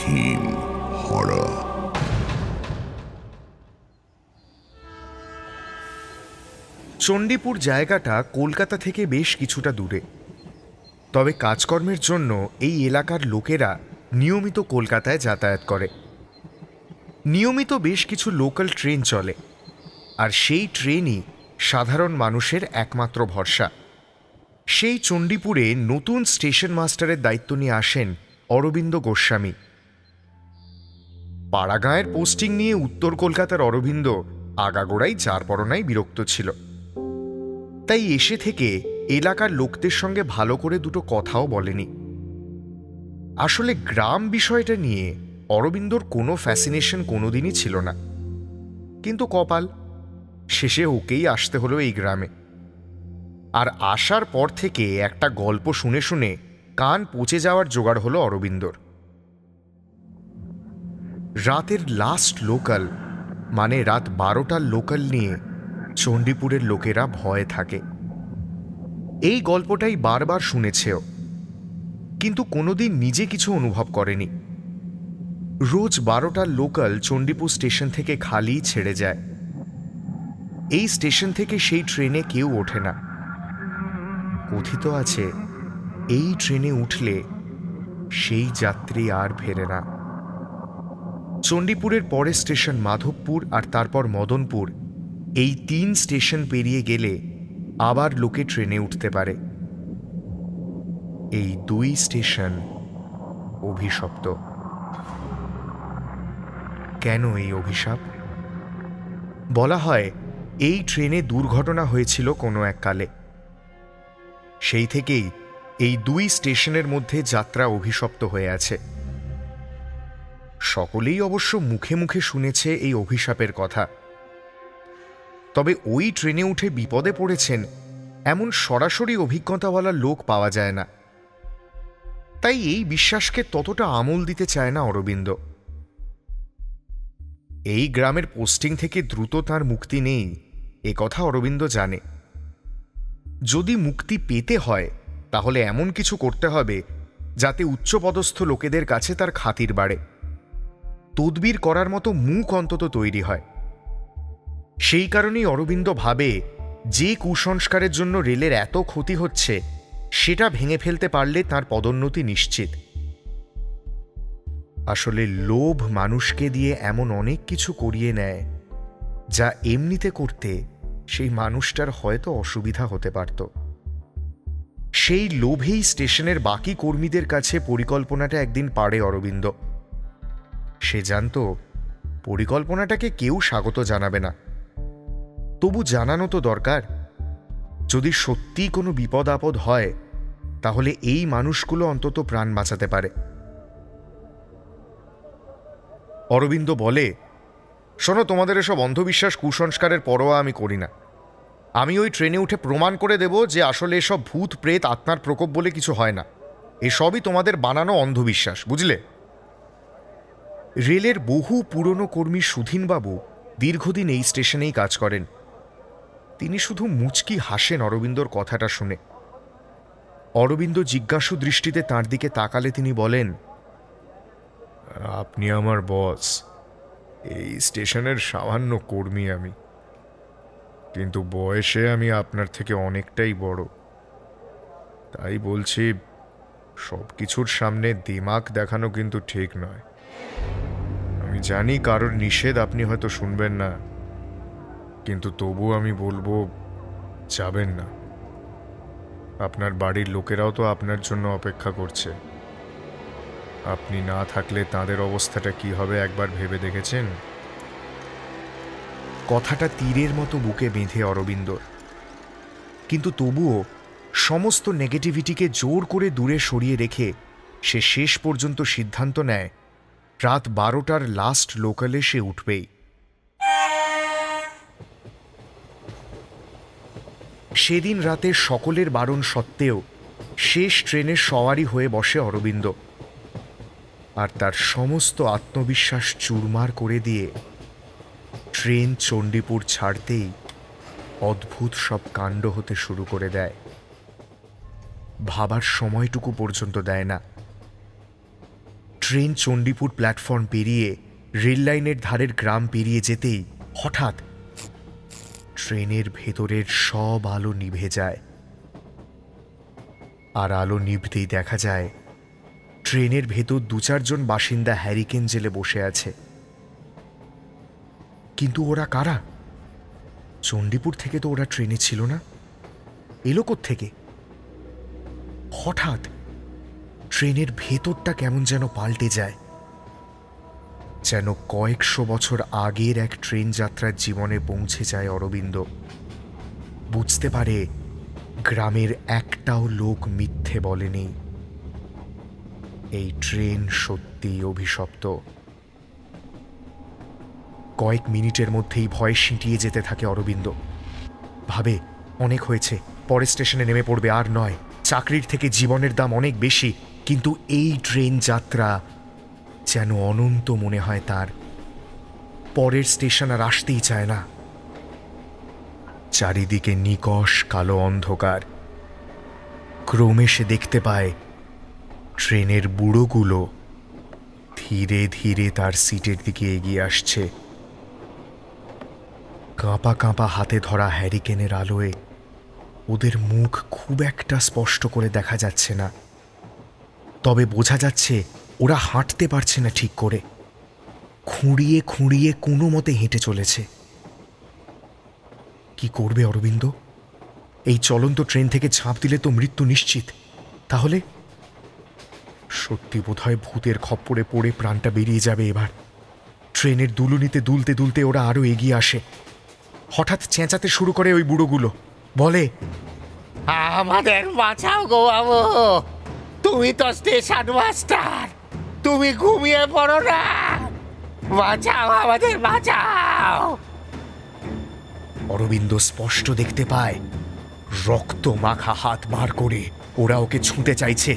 Theme horror. Chandipur জায়গাটা কলকাতা থেকে বেশ কিছুটা দূরে, তবে কাজকর্মের জন্য এই এলাকার লোকেরা নিয়মিত কলকাতায় যাতায়াত করে। নিয়মিত বেশ কিছু লোকাল ট্রেন চলে, আর সেই ট্রেনই সাধারণ মানুষের একমাত্র ভরসা। সেই চণ্ডীপুরে নতুন স্টেশন মাস্টারের দায়িত্ব নিয়ে আসেন অরবিন্দ গোস্বামী। পাড়াগাঁয়ের পোস্টিং নিয়ে উত্তর কলকাতার অরবিন্দ আগাগোড়াই চারপরনায় বিরক্ত ছিল, তাই এসে থেকে এলাকার লোকদের সঙ্গে ভালো করে দুটো কথাও বলেনি। আসলে গ্রাম বিষয়টা নিয়ে অরবিন্দর কোনো ফ্যাসিনেশন কোনোদিনই ছিল না, কিন্তু কপাল, শেষে ওকেই আসতে হলো এই গ্রামে। আর আসার পর থেকে একটা গল্প শুনে শুনে কান পচে যাওয়ার জোগাড় হলো অরবিন্দর। রাতের লাস্ট লোকাল মানে রাত 12টার লোকাল নিয়ে চণ্ডীপুরের লোকেরা ভয়ে থাকে। এই গল্পটাই বারবার শুনেছেও, কিন্তু কোনোদিন নিজে কিছু অনুভব করেনি। রোজ 12টার লোকাল চণ্ডীপুর স্টেশন থেকে খালি ছেড়ে যায়। এই স্টেশন থেকে সেই ট্রেনে কেউ ওঠে না। কথিত আছে এই ট্রেনে উঠলে সেই যাত্রী আর ফেরে না। চণ্ডীপুরের পরের স্টেশন মাধবপুর, আর তারপর মদনপুর। এই 3 স্টেশন পেরিয়ে গেলে আবার লোকে ট্রেনে উঠতে পারে। এই 2 স্টেশন অভিশপ্ত। কেন এই অভিশাপ? বলা হয় এই ট্রেনে দুর্ঘটনা হয়েছিল কোনো এক কালে। সেই থেকেই এই 2 স্টেশনের মধ্যে যাত্রা অভিশপ্ত হয়ে আছে। সকলেই অবশ্য মুখে মুখে শুনেছে এই অভিশাপের কথা, তবে ওই ট্রেনে উঠে বিপদে পড়েছেন এমন সরাসরি অভিজ্ঞতাওয়ালা লোক পাওয়া যায় না। তাই এই বিশ্বাসকে ততটা আমল দিতে চায় না অরবিন্দ। এই গ্রামের পোস্টিং থেকে দ্রুত তার মুক্তি নেই এ কথা অরবিন্দ জানে। যদি মুক্তি পেতে হয় তাহলে এমন কিছু করতে হবে যাতে উচ্চপদস্থ লোকেদের কাছে তার খাতির বাড়ে, তদবির করার মতো মুখ অন্তত তৈরি হয়। সেই কারণেই অরবিন্দ ভাবে যে কুসংস্কারের জন্য রেলের এত ক্ষতি হচ্ছে সেটা ভেঙে ফেলতে পারলে তার পদোন্নতি নিশ্চিত। আসলে লোভ মানুষকে দিয়ে এমন অনেক কিছু করিয়ে নেয় যা এমনিতে করতে সেই মানুষটার হয়তো অসুবিধা হতে পারত। সেই লোভেই স্টেশনের বাকি কর্মীদের কাছে পরিকল্পনাটা একদিন পাড়ে অরবিন্দ। সে জানত পরিকল্পনাটাকে কেউ স্বাগত জানাবে না, তবু জানানো তো দরকার। যদি সত্যি কোনো বিপদ আপদ হয় তাহলে এই মানুষগুলো অন্তত প্রাণ বাঁচাতে পারে। অরবিন্দ বলে, শোনো, তোমাদের এসব অন্ধবিশ্বাস কুসংস্কারের পরোয়া আমি করি না। আমি ওই ট্রেনে উঠে প্রমাণ করে দেব যে আসলে এসব ভূত প্রেত আত্মার প্রকোপ বলে কিছু হয় না। এসবই তোমাদের বানানো অন্ধবিশ্বাস, বুঝলে? রেলের বহু পুরনো কর্মী সুধীনবাবু দীর্ঘদিন এই স্টেশনেই কাজ করেন। তিনি শুধু মুচকি হাসেন অরবিন্দর কথাটা শুনে। অরবিন্দ জিজ্ঞাসু দৃষ্টিতে তাঁর দিকে তাকালে তিনি বলেন, আপনি আমার বস, এই স্টেশনের সামান্য কর্মী আমি, কিন্তু বয়সে আমি আপনার থেকে অনেকটাই বড়। তাই বলছি, সব কিছুর সামনে দিমাগ দেখানো কিন্তু ঠিক নয়। আমি জানি কারোর নিষেধ আপনি হয়তো শুনবেন না, কিন্তু তবু আমি বলবো, যাবেন না। আপনার বাড়ির লোকেরাও তো আপনার জন্য অপেক্ষা করছে। আপনি না থাকলে তাদের অবস্থাটা কি হবে একবার ভেবে দেখেছেন? কথাটা তীরের মতো বুকে বেঁধে অরবিন্দর, কিন্তু তবুও সমস্ত নেগেটিভিটিকে জোর করে দূরে সরিয়ে রেখে সে শেষ পর্যন্ত সিদ্ধান্ত নেয় রাত 12টার লাস্ট লোকালে সে উঠবেই। সেদিন রাতে সকলের বারণ সত্ত্বেও শেষ ট্রেনের সওয়ারি হয়ে বসে অরবিন্দ, আর তার সমস্ত আত্মবিশ্বাস চুরমার করে দিয়ে ট্রেন চণ্ডীপুর ছাড়তেই অদ্ভুত সব কাণ্ড হতে শুরু করে দেয়। ভাবার সময়টুকু পর্যন্ত দেয় না। ট্রেন চণ্ডীপুর প্ল্যাটফর্ম পেরিয়ে রেল লাইনের ধারের গ্রাম পেরিয়ে যেতেই হঠাৎ ট্রেনের ভেতরের সব আলো নিভে যায়। আর আলো নিভতেই দেখা যায় ট্রেনের ভেতর 2-4 জন বাসিন্দা হ্যারিকেন জেলে বসে আছে। কিন্তু ওরা কারা? চণ্ডীপুর থেকে তো ওরা ট্রেনে ছিল না, এলো কোত্থেকে? হঠাৎ ট্রেনের ভেতরটা কেমন যেন পাল্টে যায়, যেন কয়েকশো বছর আগের এক ট্রেন যাত্রার জীবনে পৌঁছে যায় অরবিন্দ। বুঝতে পারে গ্রামের একটাও লোক মিথ্যে বলেনি, এই ট্রেন সত্যি অভিশপ্ত। কয়েক মিনিটের মধ্যেই ভয় সিঁটিয়ে যেতে থাকে অরবিন্দ। ভাবে অনেক হয়েছে, পরের স্টেশনে নেমে পড়বে, আর নয়। চাকরির থেকে জীবনের দাম অনেক বেশি, কিন্তু এই ট্রেন যাত্রা যেন অনন্ত মনে হয় তার। পরের স্টেশন আর আসতেই চায় না। চারিদিকে নিকষ কালো অন্ধকার। ক্রমে সে দেখতে পায় ট্রেনের বুড়োগুলো ধীরে ধীরে তার সিটের দিকে এগিয়ে আসছে। কাঁপা কাঁপা হাতে ধরা হ্যারিকেনের আলোয় ওদের মুখ খুব একটা স্পষ্ট করে দেখা যাচ্ছে না, তবে বোঝা যাচ্ছে ওরা হাঁটতে পারছে না ঠিক করে, খুঁড়িয়ে খুঁড়িয়ে কোনো মতে হেঁটে চলেছে। কি করবে অরবিন্দ? এই চলন্ত ট্রেন থেকে ঝাঁপ দিলে তো মৃত্যু নিশ্চিত। তাহলে সত্যি বোধহয় ভূতের খপ্পরে পড়ে প্রাণটা বেরিয়ে যাবে এবার। ট্রেনের দুলুনিতে দুলতে দুলতে ওরা আরো এগিয়ে আসে। হঠাৎ চেঁচাতে শুরু করে ওই বুড়োগুলো, বলে, আমাদের বাঁচাও গো বাবু, তুমি তো স্টেশন মাস্টার, তুমি ঘুমিয়ে পড়ো না, বাঁচাও, আমাদের বাঁচাও। অরবিন্দ স্পষ্ট দেখতে পায় রক্ত মাখা হাত বার করে ওরা ওকে ছুঁতে চাইছে,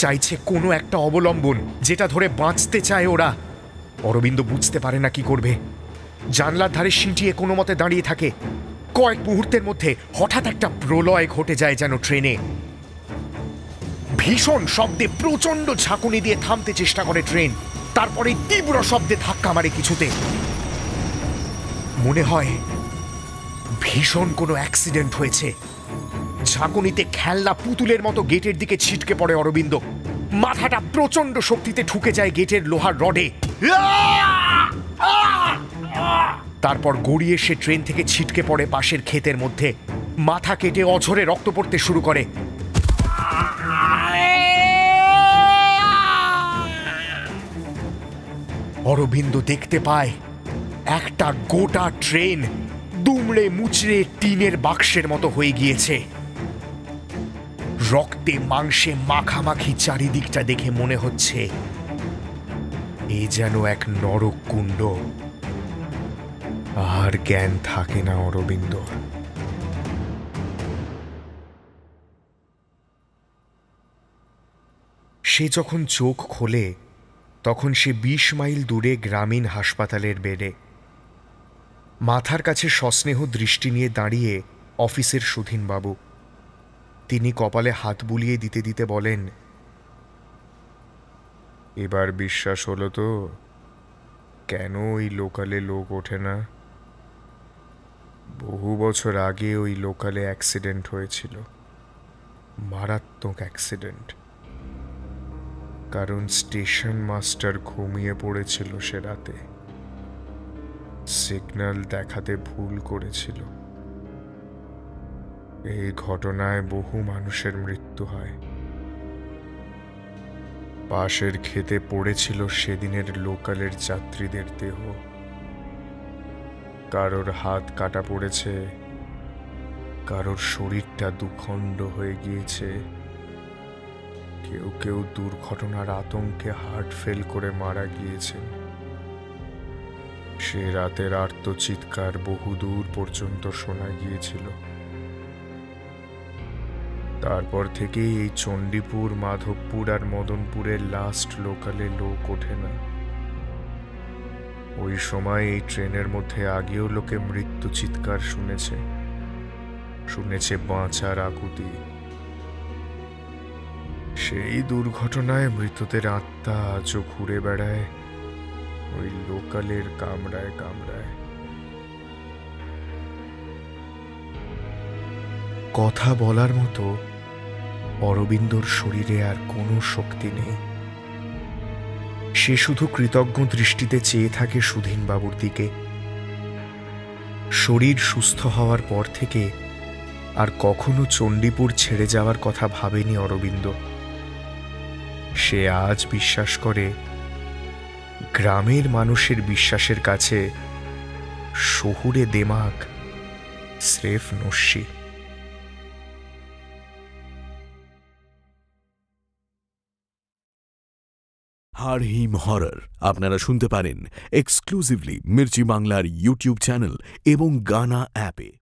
চাইছে কোনো একটা অবলম্বন যেটা ধরে বাঁচতে চায় ওরা। অরবিন্দ বুঝতে পারে না কি করবে। জানলার ধারে সিঁটিয়ে কোনো মতে দাঁড়িয়ে থাকে। কয়েক মুহূর্তের মধ্যে হঠাৎ একটা প্রলয় ঘটে যায় যেন ট্রেনে। ভীষণ শব্দে প্রচন্ড ঝাঁকুনি দিয়ে থামতে চেষ্টা করে ট্রেন, তারপরে তীব্র শব্দে ধাক্কা মারে কিছুতে। মনে হয় ভীষণ কোনো অ্যাক্সিডেন্ট হয়েছে। ঝাঁকুনিতে খেলনা পুতুলের মতো গেটের দিকে ছিটকে পড়ে অরবিন্দ। মাথাটা প্রচন্ড শক্তিতে ঠুকে যায় গেটের লোহার রডে। তারপর গড়িয়ে সে ট্রেন থেকে ছিটকে পড়ে পাশের ক্ষেতের মধ্যে। মাথা কেটে অঝরে রক্ত পড়তে শুরু করে। অরবিন্দ দেখতে পায় একটা গোটা ট্রেন দুমড়ে মুচড়ে টিনের বাক্সের মতো হয়ে গিয়েছে। রক্তে মাংসে মাখামাখি চারিদিকটা দেখে মনে হচ্ছে এ যেন এক নরক কুণ্ড। আর জ্ঞান থাকে না অরবিন্দ। সে যখন চোখ খোলে তখন সে 20 মাইল দূরে গ্রামীণ হাসপাতালের বেডে। মাথার কাছে সস্নেহ দৃষ্টি নিয়ে দাঁড়িয়ে অফিসের সুধীনবাবু। তিনি কপালে হাত বুলিয়ে দিতে দিতে বলেন, এবার বিশ্বাস হলো তো কেন ওই লোকালে লোক ওঠে না? বহু বছর আগে ওই লোকালে অ্যাক্সিডেন্ট হয়েছিল, মারাত্মক অ্যাক্সিডেন্ট। কারণ স্টেশন মাস্টার ঘুমিয়ে পড়েছিল সে রাতে, সিগন্যাল দেখাতে ভুল করেছিল। এই ঘটনায় বহু মানুষের মৃত্যু হয়। পাশের ক্ষেতে পড়েছিল সেদিনের লোকালের যাত্রীদের দেহ। কারোর হাত কাটা পড়েছে, কারোর শরীরটা দুখণ্ড হয়ে গিয়েছে, কেউ কেউ দুর্ঘটনার আতঙ্কে হার্ট ফেল করে মারা গিয়েছেন। সে রাতের আর্তচিৎকার বহুদূর পর্যন্ত শোনা গিয়েছিল। তারপর থেকেই এই চণ্ডীপুর, মাধবপুর আর মদনপুরের লাস্ট লোকালে লোক ওঠে না। ওই সময় এই ট্রেনের মধ্যে আগেও লোকে মৃত্যু চিৎকার শুনেছে বাঁচার আকুতি। সেই দুর্ঘটনায় মৃতদের আত্মা আজও ঘুরে বেড়ায় ওই লোকালের কামরায় কামরায়। কথা বলার মতো অরবিন্দর শরীরে আর কোনো শক্তি নেই। সে শুধু কৃতজ্ঞ দৃষ্টিতে চেয়ে থাকে সুধীনবাবুর দিকে। শরীর সুস্থ হওয়ার পর থেকে আর কখনো চণ্ডীপুর ছেড়ে যাওয়ার কথা ভাবেনি অরবিন্দ। সে আজ বিশ্বাস করে গ্রামের মানুষের বিশ্বাসের কাছে শহুরে দেমাক স্রেফ নস্যি। হাড় হিম হরর আপনারা শুনতে পারেন এক্সক্লুসিভলি মির্চি বাংলার ইউটিউব চ্যানেল এবং গানা অ্যাপে।